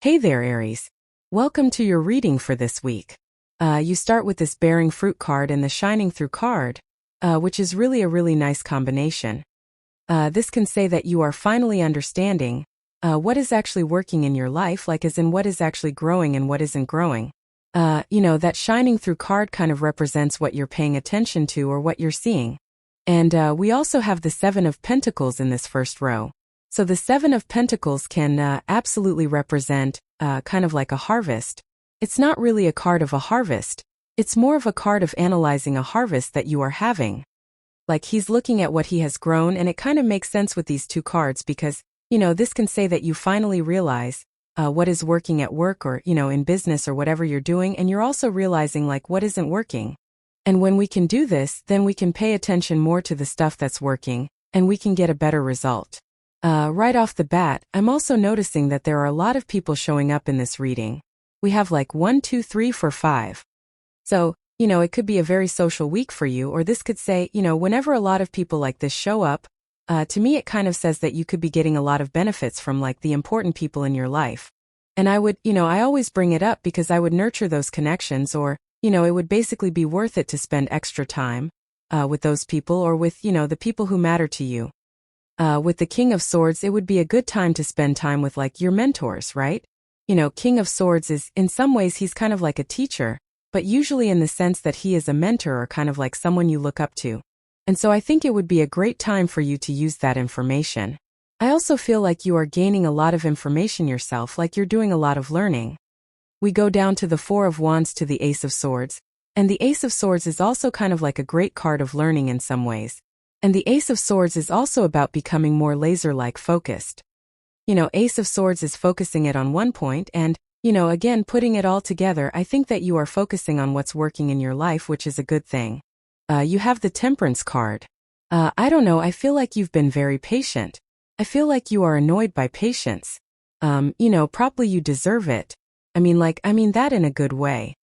Hey there, Aries. Welcome to your reading for this week. You start with this bearing fruit card and the shining through card, which is really a really nice combination. This can say that you are finally understanding what is actually working in your life, like as in what is actually growing and what isn't growing. That shining through card kind of represents what you're paying attention to or what you're seeing. And we also have the Seven of Pentacles in this first row. So the Seven of Pentacles can absolutely represent kind of like a harvest. It's not really a card of a harvest. It's more of a card of analyzing a harvest that you are having. Like he's looking at what he has grown, and it kind of makes sense with these two cards because, this can say that you finally realize what is working at work or, in business or whatever you're doing, and you're also realizing like what isn't working. And when we can do this, then we can pay attention more to the stuff that's working, and we can get a better result. Right off the bat, I'm also noticing that there are a lot of people showing up in this reading. We have like 1, 2, 3, 4, 5. So, it could be a very social week for you, or this could say, whenever a lot of people like this show up, to me it kind of says that you could be getting a lot of benefits from like the important people in your life. And I would, I always bring it up because I would nurture those connections, or, it would basically be worth it to spend extra time with those people or with, the people who matter to you. With the King of Swords, it would be a good time to spend time with like your mentors, right? King of Swords is, in some ways, he's kind of like a teacher, but usually in the sense that he is a mentor or kind of like someone you look up to. And so I think it would be a great time for you to use that information. I also feel like you are gaining a lot of information yourself, like you're doing a lot of learning. We go down to the Four of Wands to the Ace of Swords, and the Ace of Swords is also kind of like a great card of learning in some ways. And the Ace of Swords is also about becoming more laser-like focused. Ace of Swords is focusing it on one point and, again, putting it all together, I think that you are focusing on what's working in your life, which is a good thing. You have the Temperance card. I don't know, I feel like you've been very patient. I feel like you are annoyed by patience. Probably you deserve it. I mean that in a good way.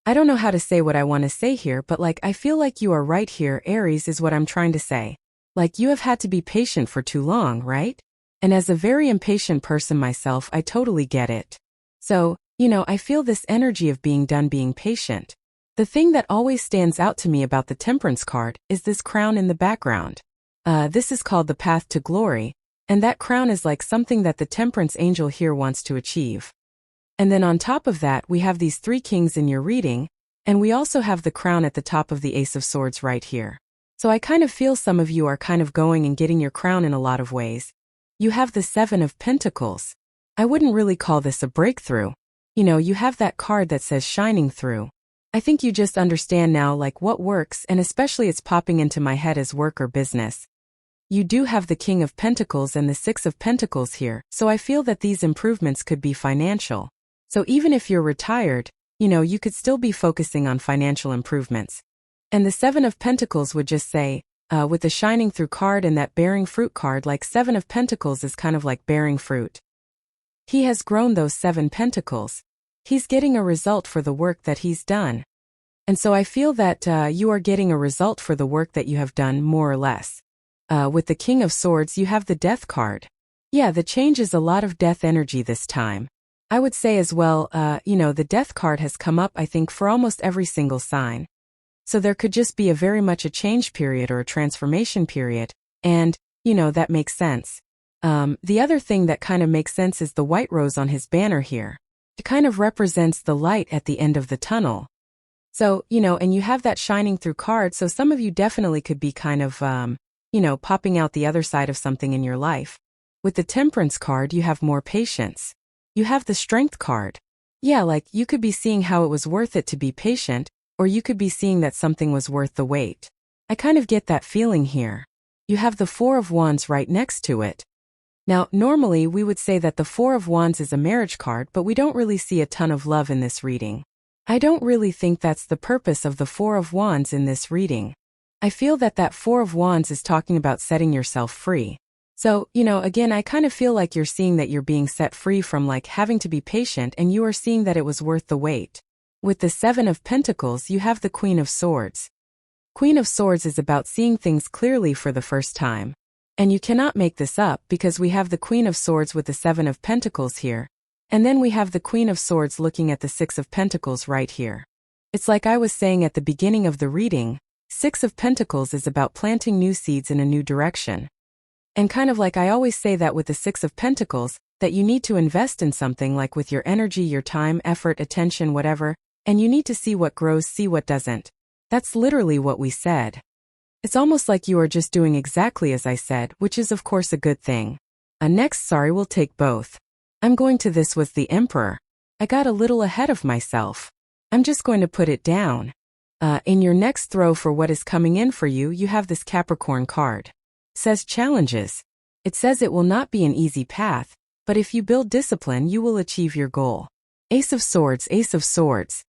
I don't know how to say what I want to say here, but I feel like you are right here, Aries, is what I'm trying to say. Like you have had to be patient for too long, right? And as a very impatient person myself, I totally get it. So, I feel this energy of being done being patient. The thing that always stands out to me about the Temperance card is this crown in the background. This is called the Path to Glory, and that crown is like something that the Temperance angel here wants to achieve. And then on top of that, we have these three kings in your reading, and we also have the crown at the top of the Ace of Swords right here. So I kind of feel some of you are kind of going and getting your crown in a lot of ways. You have the Seven of Pentacles. I wouldn't really call this a breakthrough. You have that card that says shining through. I think you just understand now what works, and especially it's popping into my head as work or business. You do have the King of Pentacles and the Six of Pentacles here, so I feel that these improvements could be financial. So even if you're retired, you could still be focusing on financial improvements. And the Seven of Pentacles would just say, with the shining through card and that bearing fruit card, like Seven of Pentacles is kind of like bearing fruit. He has grown those 7 pentacles. He's getting a result for the work that he's done. And so I feel that you are getting a result for the work that you have done, more or less. With the King of Swords, you have the Death card. Yeah, the change is a lot of death energy this time. I would say as well, the Death card has come up, I think, for almost every single sign. So there could just be a very much a change period or a transformation period, and, that makes sense. The other thing that kind of makes sense is the white rose on his banner here. It kind of represents the light at the end of the tunnel. So, and you have that shining through card, so some of you definitely could be kind of, popping out the other side of something in your life. With the Temperance card, you have more patience. You have the Strength card. Yeah, you could be seeing how it was worth it to be patient, or you could be seeing that something was worth the wait. I kind of get that feeling here. You have the Four of Wands right next to it. Now, normally we would say that the Four of Wands is a marriage card, but we don't really see a ton of love in this reading. I don't really think that's the purpose of the Four of Wands in this reading. I feel that Four of Wands is talking about setting yourself free. So, again, I kind of feel like you're seeing that you're being set free from having to be patient, and you are seeing that it was worth the wait. With the Seven of Pentacles, you have the Queen of Swords. Queen of Swords is about seeing things clearly for the first time. And you cannot make this up because we have the Queen of Swords with the Seven of Pentacles here. And then we have the Queen of Swords looking at the Six of Pentacles right here. It's like I was saying at the beginning of the reading, Six of Pentacles is about planting new seeds in a new direction. And kind of like I always say that with the Six of Pentacles, that you need to invest in something like with your energy, your time, effort, attention, whatever, and you need to see what grows, see what doesn't. That's literally what we said. It's almost like you are just doing exactly as I said, which is of course a good thing. Next, we'll take both. I'm going to this was the Emperor. I got a little ahead of myself. I'm just going to put it down. In your next throw for what is coming in for you, you have this Capricorn card. It says challenges. It says it will not be an easy path, but if you build discipline, you will achieve your goal. Ace of Swords, Ace of Swords.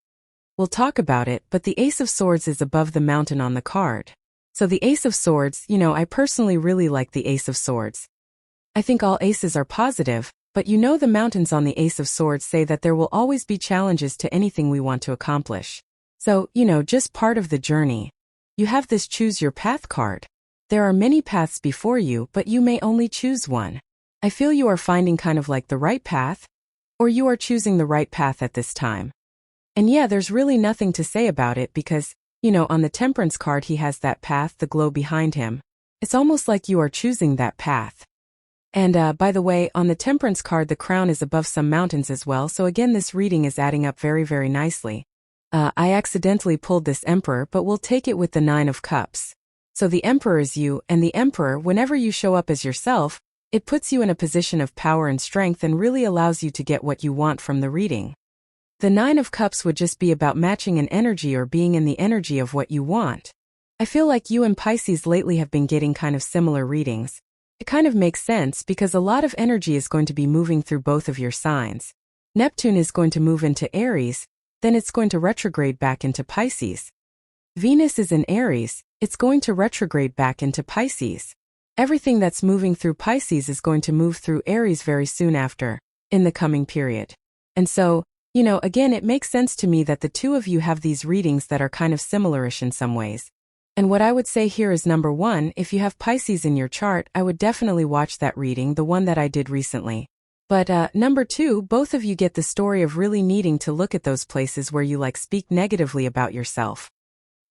We'll talk about it, but the Ace of Swords is above the mountain on the card. So the Ace of Swords, I personally really like the Ace of Swords. I think all aces are positive, but the mountains on the Ace of Swords say that there will always be challenges to anything we want to accomplish. So, just part of the journey. You have this Choose Your Path card. There are many paths before you, but you may only choose one. I feel you are finding kind of like the right path, or you are choosing the right path at this time. And yeah, there's really nothing to say about it because, on the Temperance card he has that path, the glow behind him. It's almost like you are choosing that path. And by the way, on the Temperance card the crown is above some mountains as well, so again this reading is adding up very, very nicely. I accidentally pulled this Emperor, but we'll take it with the Nine of Cups. So the Emperor is you, and the Emperor, whenever you show up as yourself, it puts you in a position of power and strength and really allows you to get what you want from the reading. The Nine of Cups would just be about matching an energy or being in the energy of what you want. I feel like you and Pisces lately have been getting kind of similar readings. It kind of makes sense because a lot of energy is going to be moving through both of your signs. Neptune is going to move into Aries, then it's going to retrograde back into Pisces. Venus is in Aries, it's going to retrograde back into Pisces. Everything that's moving through Pisces is going to move through Aries very soon after, in the coming period. And so, again, it makes sense to me that the two of you have these readings that are kind of similarish in some ways. And what I would say here is number one, if you have Pisces in your chart, I would definitely watch that reading, the one that I did recently. But number two, both of you get the story of really needing to look at those places where you speak negatively about yourself.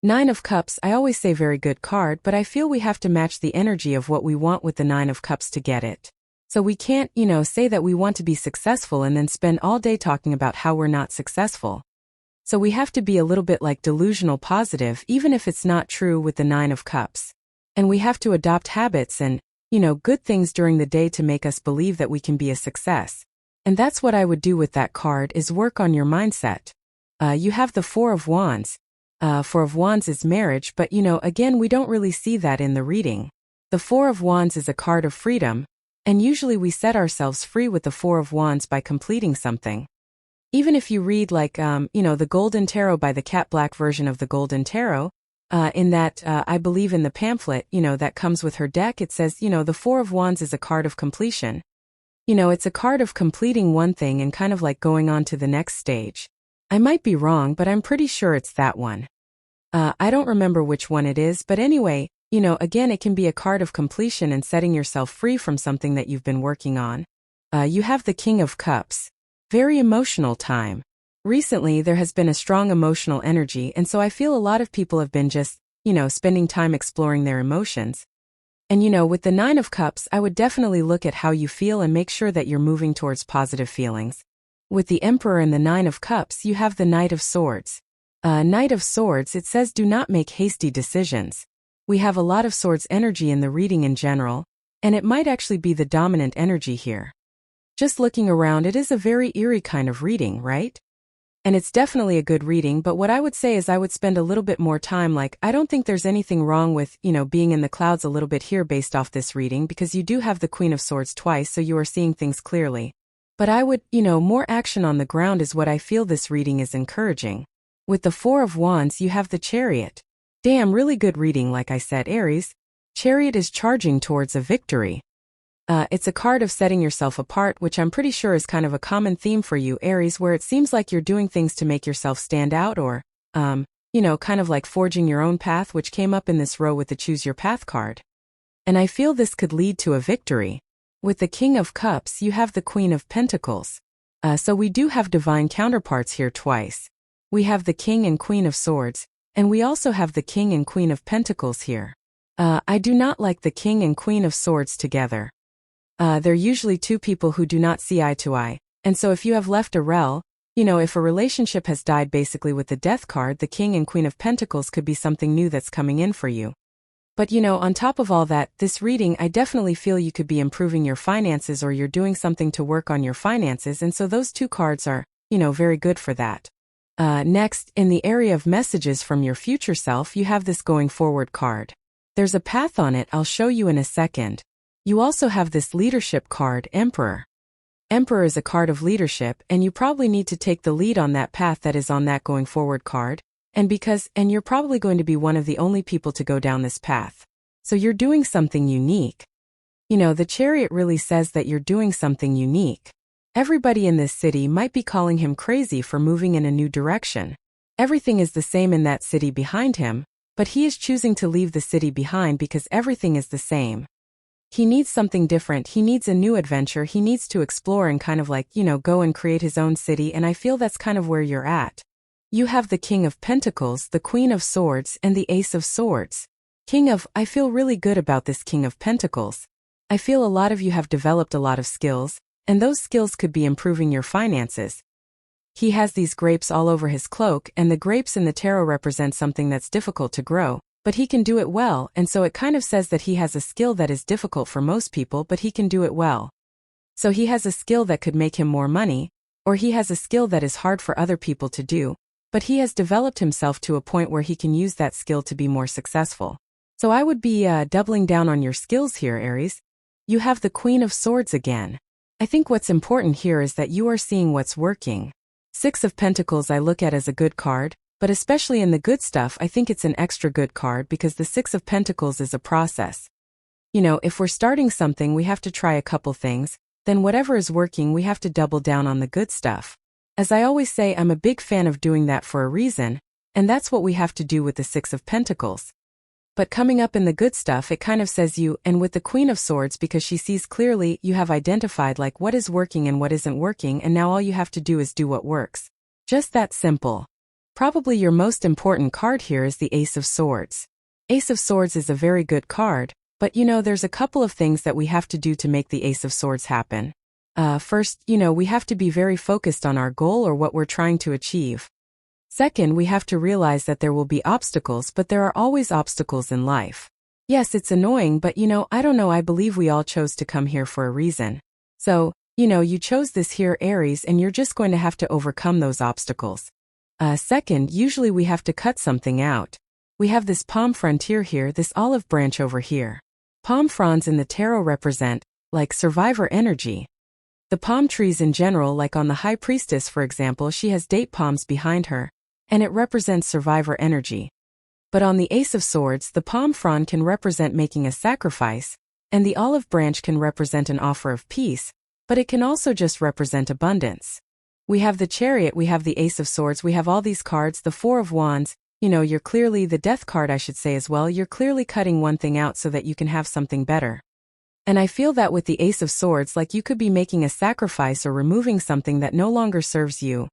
Nine of Cups, I always say very good card, but I feel we have to match the energy of what we want with the Nine of Cups to get it. So we can't, say that we want to be successful and then spend all day talking about how we're not successful. So we have to be a little bit delusional positive, even if it's not true with the Nine of Cups. And we have to adopt habits and, good things during the day to make us believe that we can be a success. And that's what I would do with that card is work on your mindset. You have the Four of Wands. Four of Wands is marriage, but again, we don't really see that in the reading. The Four of Wands is a card of freedom, and usually we set ourselves free with the Four of Wands by completing something. Even if you read the Golden Tarot by the Cat Black version of the Golden Tarot, in that, I believe in the pamphlet, that comes with her deck, it says, the Four of Wands is a card of completion. It's a card of completing one thing and kind of going on to the next stage. I might be wrong, but I'm pretty sure it's that one. I don't remember which one it is, but anyway, again, it can be a card of completion and setting yourself free from something that you've been working on. You have the King of Cups. Very emotional time. Recently, there has been a strong emotional energy, and so I feel a lot of people have been just, spending time exploring their emotions. And with the Nine of Cups, I would definitely look at how you feel and make sure that you're moving towards positive feelings. With the Emperor and the Nine of Cups, you have the Knight of Swords. Knight of Swords, it says do not make hasty decisions. We have a lot of Swords energy in the reading in general, and it might actually be the dominant energy here. Just looking around, it is a very eerie kind of reading, right? And it's definitely a good reading, but what I would say is I would spend a little bit more time I don't think there's anything wrong with, being in the clouds a little bit here based off this reading because you do have the Queen of Swords twice, so you are seeing things clearly. But I would, more action on the ground is what I feel this reading is encouraging. With the Four of Wands, you have the Chariot. Damn, really good reading, like I said, Aries. Chariot is charging towards a victory. It's a card of setting yourself apart, which I'm pretty sure is kind of a common theme for you, Aries, where it seems like you're doing things to make yourself stand out or, kind of like forging your own path, which came up in this row with the Choose Your Path card. And I feel this could lead to a victory. With the King of Cups, you have the Queen of Pentacles. So we do have divine counterparts here twice. We have the King and Queen of Swords, and we also have the King and Queen of Pentacles here. I do not like the King and Queen of Swords together. They're usually two people who do not see eye to eye, and so if you have left a rel, if a relationship has died basically with the Death card, the King and Queen of Pentacles could be something new that's coming in for you. But on top of all that, this reading, I definitely feel you could be improving your finances or you're doing something to work on your finances, and so those two cards are, very good for that. Next, in the area of messages from your future self, you have this going forward card. There's a path on it, I'll show you in a second. You also have this leadership card, Emperor. Emperor is a card of leadership, and you probably need to take the lead on that path that is on that going forward card. And you're probably going to be one of the only people to go down this path. So you're doing something unique. The Chariot really says that you're doing something unique. Everybody in this city might be calling him crazy for moving in a new direction. Everything is the same in that city behind him, but he is choosing to leave the city behind because everything is the same. He needs something different, he needs a new adventure, he needs to explore and go and create his own city, and I feel that's kind of where you're at. You have the King of Pentacles, the Queen of Swords, and the Ace of Swords. I feel really good about this King of Pentacles. I feel a lot of you have developed a lot of skills, and those skills could be improving your finances. He has these grapes all over his cloak, and the grapes in the tarot represent something that's difficult to grow, but he can do it well, and so it kind of says that he has a skill that is difficult for most people, but he can do it well. So he has a skill that could make him more money, or he has a skill that is hard for other people to do, but he has developed himself to a point where he can use that skill to be more successful. So I would be doubling down on your skills here, Aries. You have the Queen of Swords again. I think what's important here is that you are seeing what's working. Six of Pentacles I look at as a good card, but especially in the good stuff I think it's an extra good card because the Six of Pentacles is a process. If we're starting something we have to try a couple things, then whatever is working we have to double down on the good stuff. As I always say, I'm a big fan of doing that for a reason, and that's what we have to do with the Six of Pentacles. But coming up in the good stuff, it kind of says and with the Queen of Swords, because she sees clearly, you have identified what is working and what isn't working, and now all you have to do is do what works. Just that simple. Probably your most important card here is the Ace of Swords. Ace of Swords is a very good card, but there's a couple of things that we have to do to make the Ace of Swords happen. First, we have to be very focused on our goal or what we're trying to achieve. Second, we have to realize that there will be obstacles, but there are always obstacles in life. Yes, it's annoying, but I don't know, I believe we all chose to come here for a reason. So, you chose this here, Aries, and you're just going to have to overcome those obstacles. Second, usually we have to cut something out. We have this palm frontier here, this olive branch over here. Palm fronds in the tarot represent, survivor energy. The palm trees in general, on the High Priestess for example, she has date palms behind her, and it represents survivor energy. But on the Ace of Swords, the palm frond can represent making a sacrifice, and the olive branch can represent an offer of peace, but it can also just represent abundance. We have the Chariot, we have the Ace of Swords, we have all these cards, the Four of Wands, you're clearly, the Death card I should say as well, you're clearly cutting one thing out so that you can have something better. And I feel that with the Ace of Swords, you could be making a sacrifice or removing something that no longer serves you,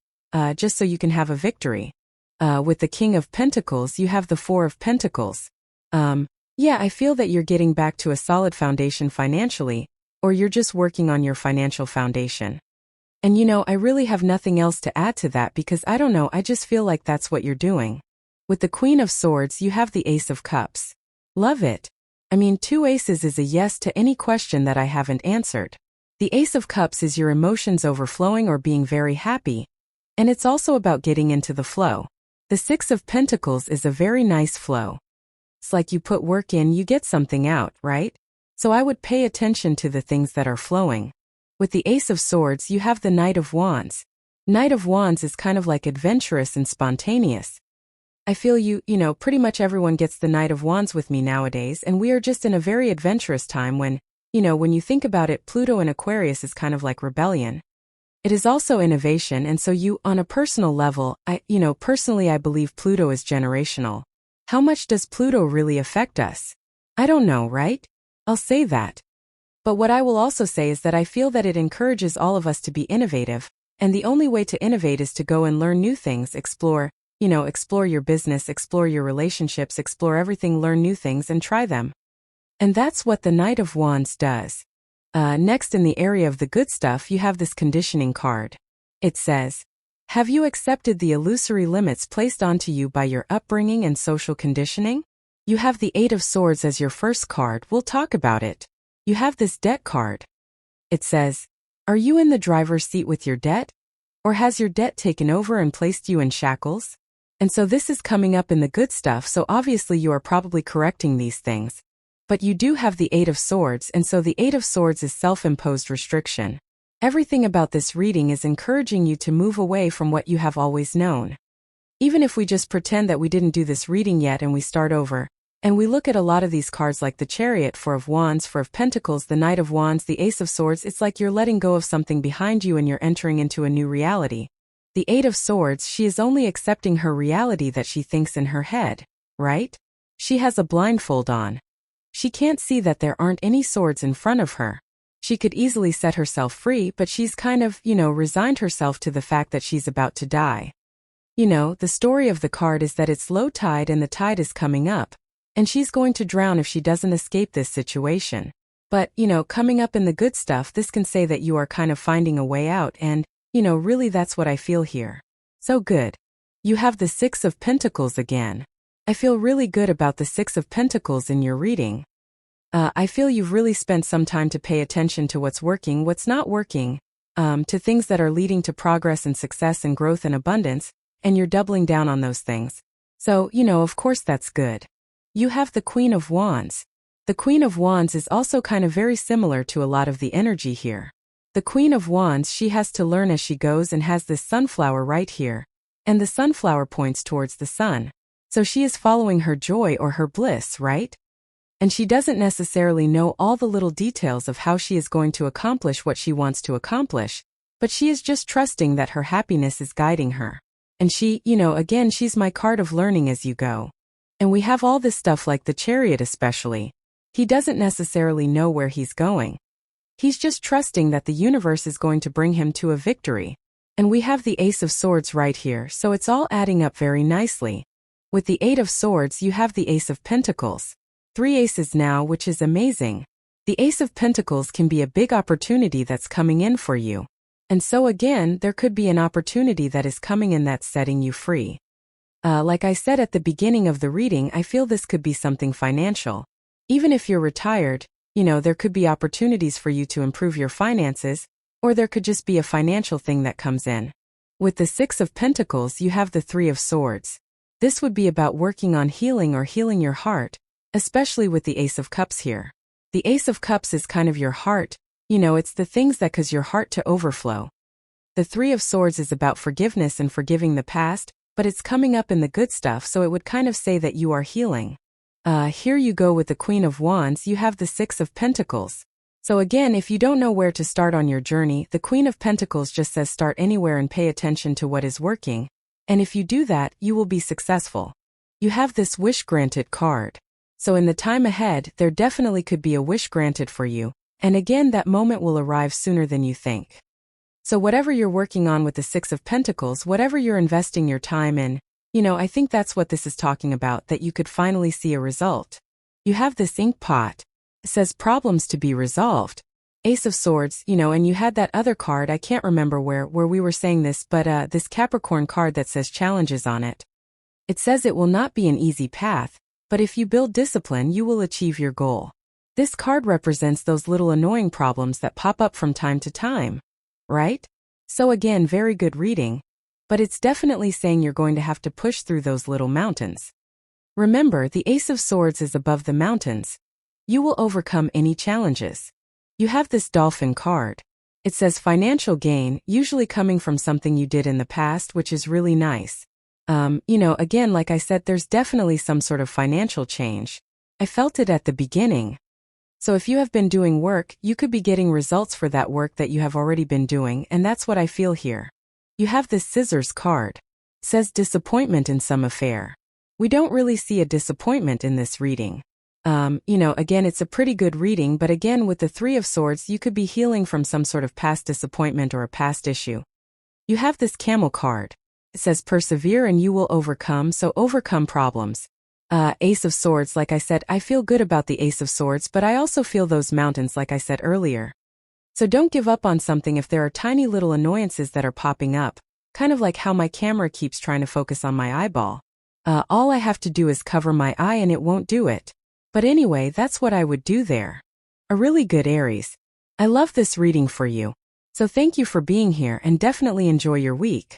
just so you can have a victory. With the King of Pentacles, you have the Four of Pentacles. I feel that you're getting back to a solid foundation financially, or you're just working on your financial foundation. And I really have nothing else to add to that because I don't know, I just feel like that's what you're doing. With the Queen of Swords, you have the Ace of Cups. Love it. I mean, two aces is a yes to any question that I haven't answered. The Ace of Cups is your emotions overflowing or being very happy. And it's also about getting into the flow. The Six of Pentacles is a very nice flow. It's like you put work in, you get something out, right? So I would pay attention to the things that are flowing. With the Ace of Swords, you have the Knight of Wands. Knight of Wands is kind of adventurous and spontaneous. I feel pretty much everyone gets the Knight of Wands with me nowadays, and we are just in a very adventurous time when you think about it, Pluto in Aquarius is kind of like rebellion. It is also innovation, and so on a personal level, personally I believe Pluto is generational. How much does Pluto really affect us? I don't know, right? I'll say that. But what I will also say is that I feel that it encourages all of us to be innovative, And the only way to innovate is to go and learn new things, explore, explore your business, explore your relationships, explore everything, learn new things and try them. And that's what the Knight of Wands does. Next, in the area of the good stuff, you have this conditioning card. It says, have you accepted the illusory limits placed onto you by your upbringing and social conditioning? You have the Eight of Swords as your first card. We'll talk about it. You have this debt card. It says, are you in the driver's seat with your debt? Or has your debt taken over and placed you in shackles? And so this is coming up in the good stuff, so obviously you are probably correcting these things. But you do have the Eight of Swords, and so the Eight of Swords is self-imposed restriction. Everything about this reading is encouraging you to move away from what you have always known. Even if we just pretend that we didn't do this reading yet and we start over, and we look at a lot of these cards like the Chariot, Four of Wands, Four of Pentacles, the Knight of Wands, the Ace of Swords, it's like you're letting go of something behind you and you're entering into a new reality. The Eight of Swords, she is only accepting her reality that she thinks in her head, right? She has a blindfold on. She can't see that there aren't any swords in front of her. She could easily set herself free, but she's kind of, resigned herself to the fact that she's about to die. The story of the card is that it's low tide and the tide is coming up, and she's going to drown if she doesn't escape this situation. But, coming up in the good stuff, this can say that you are kind of finding a way out, and, really that's what I feel here. So good. You have the Six of Pentacles again. I feel really good about the Six of Pentacles in your reading. I feel you've really spent some time to pay attention to what's working, what's not working, to things that are leading to progress and success and growth and abundance, and you're doubling down on those things. So, of course that's good. You have the Queen of Wands. The Queen of Wands is also kind of very similar to a lot of the energy here. The Queen of Wands, she has to learn as she goes and has this sunflower right here, and the sunflower points towards the sun. So she is following her joy or her bliss, right? And she doesn't necessarily know all the little details of how she is going to accomplish what she wants to accomplish, but she is just trusting that her happiness is guiding her. And she, again, she's my card of learning as you go. And we have all this stuff like the Chariot especially. He doesn't necessarily know where he's going. He's just trusting that the universe is going to bring him to a victory. And we have the Ace of Swords right here, so it's all adding up very nicely. With the Eight of Swords, you have the Ace of Pentacles. 3 aces now, which is amazing. The Ace of Pentacles can be a big opportunity that's coming in for you. And so again, there could be an opportunity that is coming in that's setting you free. Like I said at the beginning of the reading, I feel this could be something financial. Even if you're retired, there could be opportunities for you to improve your finances, or there could just be a financial thing that comes in. With the Six of Pentacles, you have the Three of Swords. This would be about working on healing or healing your heart, especially with the Ace of Cups here. The Ace of Cups is kind of your heart, it's the things that cause your heart to overflow. The Three of Swords is about forgiveness and forgiving the past, but it's coming up in the good stuff, so it would kind of say that you are healing. Here you go with the Queen of Wands, you have the Six of Pentacles. So again, if you don't know where to start on your journey, the Queen of Pentacles just says start anywhere and pay attention to what is working. And if you do that, you will be successful. You have this wish granted card. So in the time ahead, there definitely could be a wish granted for you. And again, that moment will arrive sooner than you think. So whatever you're working on with the Six of Pentacles, whatever you're investing your time in, I think that's what this is talking about, that you could finally see a result. You have this ink pot. It says problems to be resolved. Ace of Swords, and you had that other card, I can't remember where we were saying this, but this Capricorn card that says challenges on it. It says it will not be an easy path, but if you build discipline, you will achieve your goal. This card represents those little annoying problems that pop up from time to time, right? So again, very good reading, but it's definitely saying you're going to have to push through those little mountains. Remember, the Ace of Swords is above the mountains. You will overcome any challenges. You have this dolphin card. It says financial gain, usually coming from something you did in the past, which is really nice. Again, like I said, there's definitely some sort of financial change. I felt it at the beginning. So if you have been doing work, you could be getting results for that work that you have already been doing, and that's what I feel here. You have this Scissors card. It says disappointment in some affair. We don't really see a disappointment in this reading. Again, it's a pretty good reading, but again, with the Three of Swords, you could be healing from some sort of past disappointment or a past issue. You have this camel card. It says persevere and you will overcome, so overcome problems. Ace of Swords, like I said, I feel good about the Ace of Swords, but I also feel those mountains like I said earlier. So don't give up on something if there are tiny little annoyances that are popping up, kind of like how my camera keeps trying to focus on my eyeball. All I have to do is cover my eye and it won't do it. But anyway, that's what I would do there. A really good Aries. I love this reading for you. So thank you for being here and definitely enjoy your week.